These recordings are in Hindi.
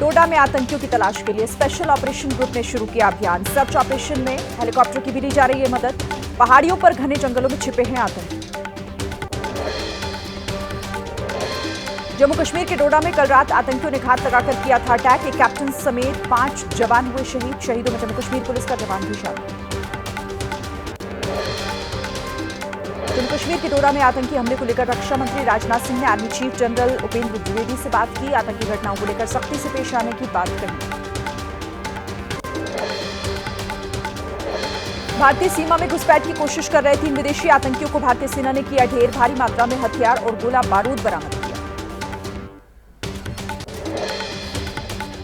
डोडा में आतंकियों की तलाश के लिए स्पेशल ऑपरेशन ग्रुप ने शुरू किया अभियान। सर्च ऑपरेशन में हेलीकॉप्टर की भी ली जा रही है मदद। पहाड़ियों पर घने जंगलों में छिपे हैं आतंकी। जम्मू कश्मीर के डोडा में कल रात आतंकियों ने घात लगाकर किया था अटैक। एक कैप्टन समेत 5 जवान हुए शहीद। शहीदों में जम्मू कश्मीर पुलिस का जवान भी शामिल। जम्मू कश्मीर के डोडा में आतंकी हमले को लेकर रक्षा मंत्री राजनाथ सिंह ने army chief general Upendra Dwivedi से बात की। आतंकी घटनाओं को लेकर सख्ती से पेश आने की बात कही। भारतीय सीमा में घुसपैठ की कोशिश कर रहे 3 विदेशी आतंकियों को भारतीय सेना ने किया ढेर। भारी मात्रा में हथियार और गोला बारूद बरामद किया।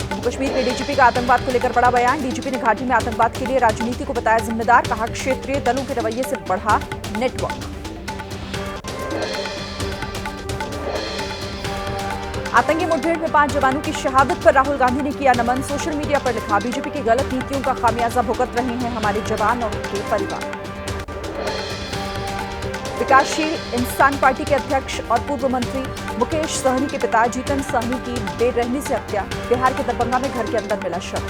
जम्मू कश्मीर के डीजीपी का आतंकवाद को लेकर बड़ा बयान। डीजीपी ने घाटी में आतंकवाद के लिए राजनीति को बताया जिम्मेदार। कहा क्षेत्रीय दलों के रवैये से बढ़ा नेटवर्क। आतंकी मुठभेड़ में 5 जवानों की शहादत पर राहुल गांधी ने किया नमन। सोशल मीडिया पर लिखा, बीजेपी की गलत नीतियों का खामियाजा भुगत रहे हैं हमारे जवान और उनके परिवार। विकासशील इंसान पार्टी के अध्यक्ष और पूर्व मंत्री मुकेश सहनी के पिता जीतन सहनी की बेरहमी से हत्या। बिहार के दरभंगा में घर के अंदर मिला शव।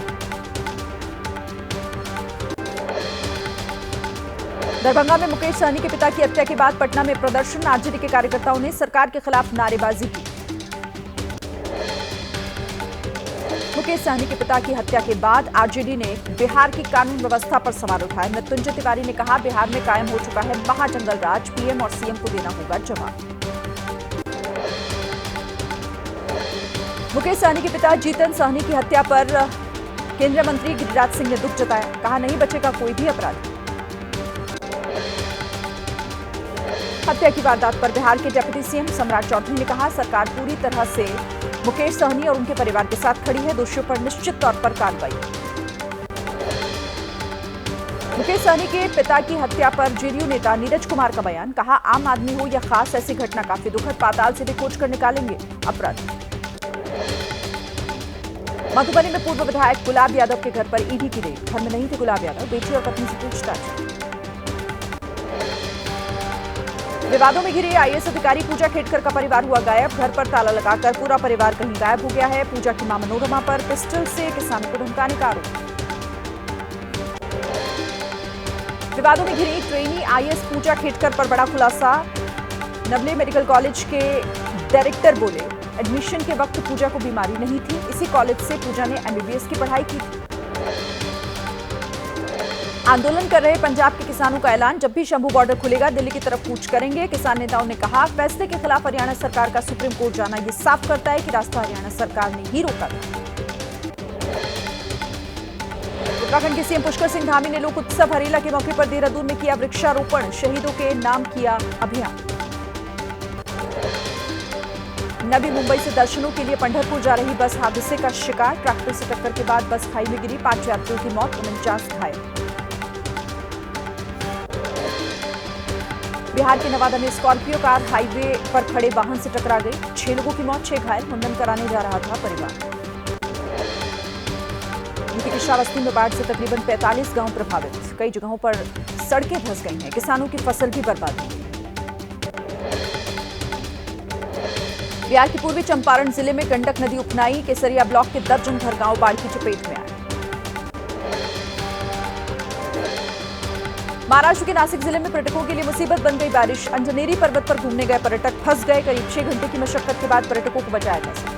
दरभंगा में मुकेश सहनी के पिता की हत्या के बाद पटना में प्रदर्शन। आरजेडी के कार्यकर्ताओं ने सरकार के खिलाफ नारेबाजी की। मुकेश सहनी के पिता की हत्या के बाद आरजेडी ने बिहार की कानून व्यवस्था पर सवाल उठाए। मृत्युंजय तिवारी ने कहा, बिहार में कायम हो चुका है महाजंगल राज। पीएम और सीएम को देना होगा जवाब। मुकेश सहनी के पिता जीतन सहनी की हत्या पर केंद्रीय मंत्री गिरिराज सिंह ने दुख जताया। कहा, नहीं बचेगा कोई भी अपराधी। हत्या की वारदात पर बिहार के डिप्टी सीएम सम्राट चौधरी ने कहा, सरकार पूरी तरह से मुकेश सहनी और उनके परिवार के साथ खड़ी है। दोषियों पर निश्चित तौर पर कार्रवाई। मुकेश सहनी के पिता की हत्या पर जेडीयू नेता नीरज कुमार का बयान। कहा, आम आदमी हो या खास, ऐसी घटना काफी दुखद। पाताल से भी खोज कर निकालेंगे अपराधी। मधुबनी में पूर्व विधायक गुलाब यादव के घर पर ईडी की रेड। घर में नहीं थे गुलाब यादव। बेटी और पत्नी से पूछताछ। विवादों में घिरे आईएएस अधिकारी पूजा खेड़कर का परिवार हुआ गायब। घर पर ताला लगाकर पूरा परिवार कहीं गायब हो गया है। पूजा की मां मनोरमा पर पिस्टल से किसानों को धमकाने का आरोप। विवादों में घिरी ट्रेनी आईएएस पूजा खेड़कर पर बड़ा खुलासा। नवले मेडिकल कॉलेज के डायरेक्टर बोले, एडमिशन के वक्त पूजा को बीमारी नहीं थी। इसी कॉलेज से पूजा ने एमबीबीएस की पढ़ाई की थी। आंदोलन कर रहे पंजाब के किसानों का ऐलान, जब भी शंभू बॉर्डर खुलेगा दिल्ली की तरफ कूच करेंगे। किसान नेताओं ने कहा, फैसले के खिलाफ हरियाणा सरकार का सुप्रीम कोर्ट जाना ये साफ करता है कि रास्ता हरियाणा सरकार ने ही रोका था। उत्तराखंड के सीएम पुष्कर सिंह धामी ने लोक उत्सव हरेला के मौके पर देहरादून में किया वृक्षारोपण। शहीदों के नाम किया अभियान। नवी मुंबई से दर्शनों के लिए पंढरपुर जा रही बस हादसे का शिकार। ट्रैक्टर से टक्कर के बाद बस खाई में गिरी। 5 यात्रियों की मौत, 49 घायल। बिहार के नवादा में स्कॉर्पियो कार हाईवे पर खड़े वाहन से टकरा गई। 6 लोगों की मौत, 6 घायल। मुंडन कराने जा रहा था परिवार। यूपी की श्रावस्ती में बाढ़ से तकरीबन 45 गांव प्रभावित। कई जगहों पर सड़कें धंस गई हैं। किसानों की फसल भी बर्बाद हुई। बिहार के पूर्वी चंपारण जिले में गंडक नदी उफनाई। केसरिया ब्लॉक के दर्जन भर गांव बाढ़ की चपेट में आए। महाराष्ट्र के नासिक जिले में पर्यटकों के लिए मुसीबत बन गई बारिश। अंजनेरी पर्वत पर घूमने गए पर्यटक फंस गए। करीब 6 घंटे की मशक्कत के बाद पर्यटकों को बचाया जा सका।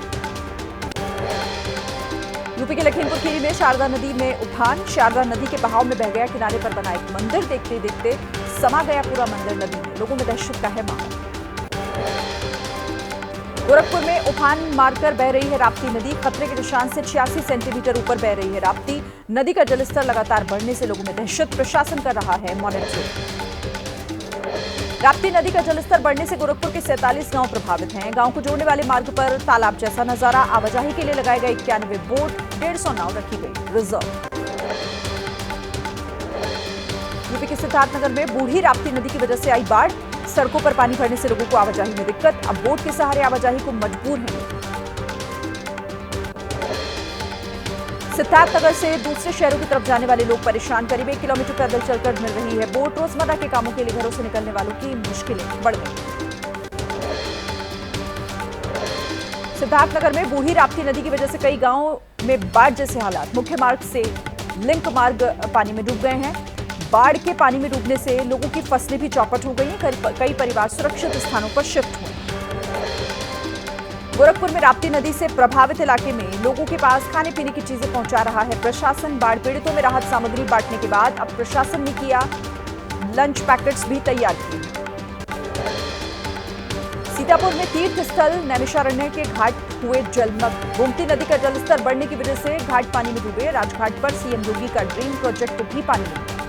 यूपी के लखीमपुर खीरी में शारदा नदी में उफान। शारदा नदी के बहाव में बह गया किनारे पर बना एक मंदिर। देखते देखते समा गया पूरा मंदिर नदी में। लोगों में दहशत का है माहौल। गोरखपुर में उफान मारकर बह रही है राप्ती नदी। खतरे के निशान से 86 सेंटीमीटर ऊपर बह रही है राप्ती नदी। का जलस्तर लगातार बढ़ने से लोगों में दहशत। प्रशासन कर रहा है मॉनिटरिंग। राप्ती नदी का जलस्तर बढ़ने से गोरखपुर के 47 गांव प्रभावित हैं। गांव को जोड़ने वाले मार्ग पर तालाब जैसा नजारा। आवाजाही के लिए लगाए गए 91 बोट, 150 नाव रखी गई रिजर्व। यूपी के सिद्धार्थनगर में बूढ़ी राप्ती नदी की वजह से आई बाढ़। सड़कों पर पानी भरने से लोगों को आवाजाही में दिक्कत। अब बोट के सहारे आवाजाही को मजबूर हैं। सिद्धार्थनगर से दूसरे शहरों की तरफ जाने वाले लोग परेशान। करीब 1 किलोमीटर पैदल चलकर मिल रही है बोट। रोजमर्रा के कामों के लिए घरों से निकलने वालों की मुश्किलें बढ़ गई। सिद्धार्थनगर में बूढ़ी राप्ती नदी की वजह से कई गांवों में बाढ़ जैसे हालात। मुख्य मार्ग से लिंक मार्ग पानी में डूब गए हैं। बाढ़ के पानी में डूबने से लोगों की फसलें भी चौपट हो गई हैं। कई परिवार सुरक्षित स्थानों पर शिफ्ट हुए। गोरखपुर में राप्ती नदी से प्रभावित इलाके में लोगों के पास खाने पीने की चीजें पहुंचा रहा है प्रशासन। बाढ़ पीड़ितों में राहत सामग्री बांटने के बाद अब प्रशासन ने किया लंच पैकेट्स भी तैयार किए। सीतापुर में तीर्थ स्थल नैमिषारण्य के घाट हुए जलमग्न। गोमती नदी का जलस्तर बढ़ने की वजह से घाट पानी में डूबे। राजघाट पर सीएम योगी का ड्रीम प्रोजेक्ट भी पानी में।